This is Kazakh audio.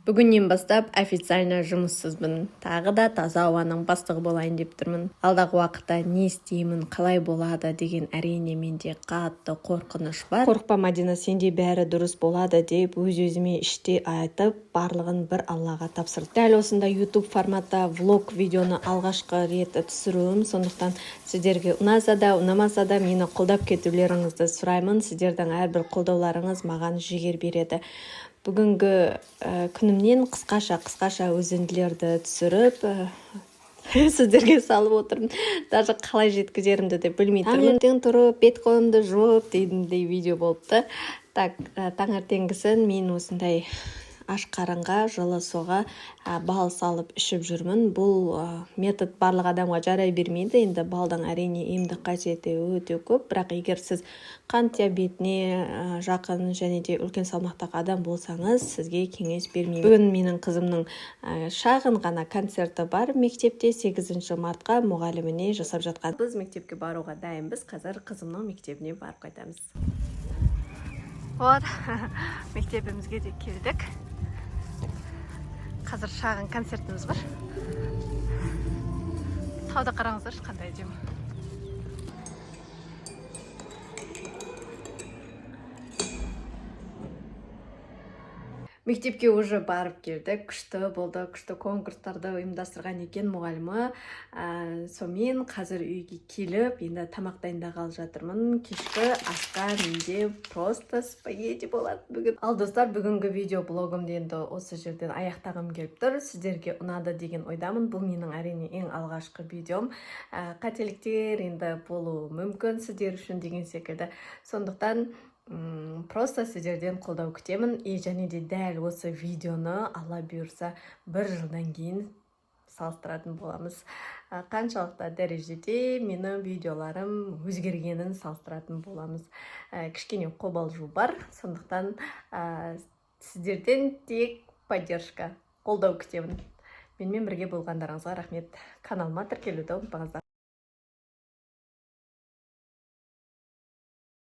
Бүгіннен бастап официально жұмыссызбын. Тағы да таза ауаның бастығы болайын деп тұрмын. Алдағы уақытта не істеймін, қалай болады деген әрине менде қатты қорқыныш бар. Қорықпа, Мадина, сенде бәрі дұрыс болады деп өз-өзіме іште айтып, барлығын бір Аллаға тапсырдым. Дәл осындай YouTube форматта влог видеоны алғашқы рет түсіруім. Сондықтан сіздерге ұнаса да, ұнамаса да мені қолдап кетулеріңізді сұраймын. Сіздердің әрбір қолдауларыңыз маған жігер береді. Бүгінгі күнімнен қысқаша үзінділерді түсіріп сіздерге салып отырмын. Даже қалай жеткізерімді де білмей тұрмын. Таңертең тұрып, бет қолымды жуып дейтіндей видео болыпты. Таңертеңгісін мен осындай аш қарынға, жылы суға бал салып ішіп жүрмін. Бұл метод барлық адамға жарай бермейді. Енді балдың әрине емдік қасиеті өте көп, бірақ егер сіз қант диабетіне жақын және де үлкен салмақтағы адам болсаңыз, сізге кеңес бермеймін. Бүгін менің қызымның шағын ғана концерті бар мектепте, 8 мартқа мұғаліміне жасап жатқан. Біз мектепке баруға дайынбыз. Қазір қызымның мектебіне барып қайтамыз. Вот, мектебімізге де келдік. Қазір шағын концертіміз бар. Тауда қараңыздаршы, қандай әдемі. Мектепке уже барып келдік. Күшті болды, күшті конкурстарды ұйымдастырған екен мұғалімі. Сонымен қазір үйге келіп, енді тамақ дайындағалы жатырмын. Кешкі асқа менде просто спагетти болады бүгін. Ал достар, бүгінгі видео блогымды енді осы жерден аяқтағым келіп тұр. Сіздерге ұнады деген ойдамын. Бұл менің әрине ең алғашқы видеом. Қателіктер енді болуы мүмкін сіздер үшін деген секілді. Сондықтан просто сіздерден қолдау күтемін. Және де дәл осы видеоны Алла бұйырса 1 жылдан кейін салыстыратын боламыз. Қаншалықты дәрежеде менің видеоларым өзгергенін салыстыратын боламыз. Кішкене қобалжу бар. Сондықтан сіздерден тек поддержка, қолдау күтемін. Менімен бірге болғандарыңызға рахмет. Каналыма тіркелуді ұмытпаңыздар.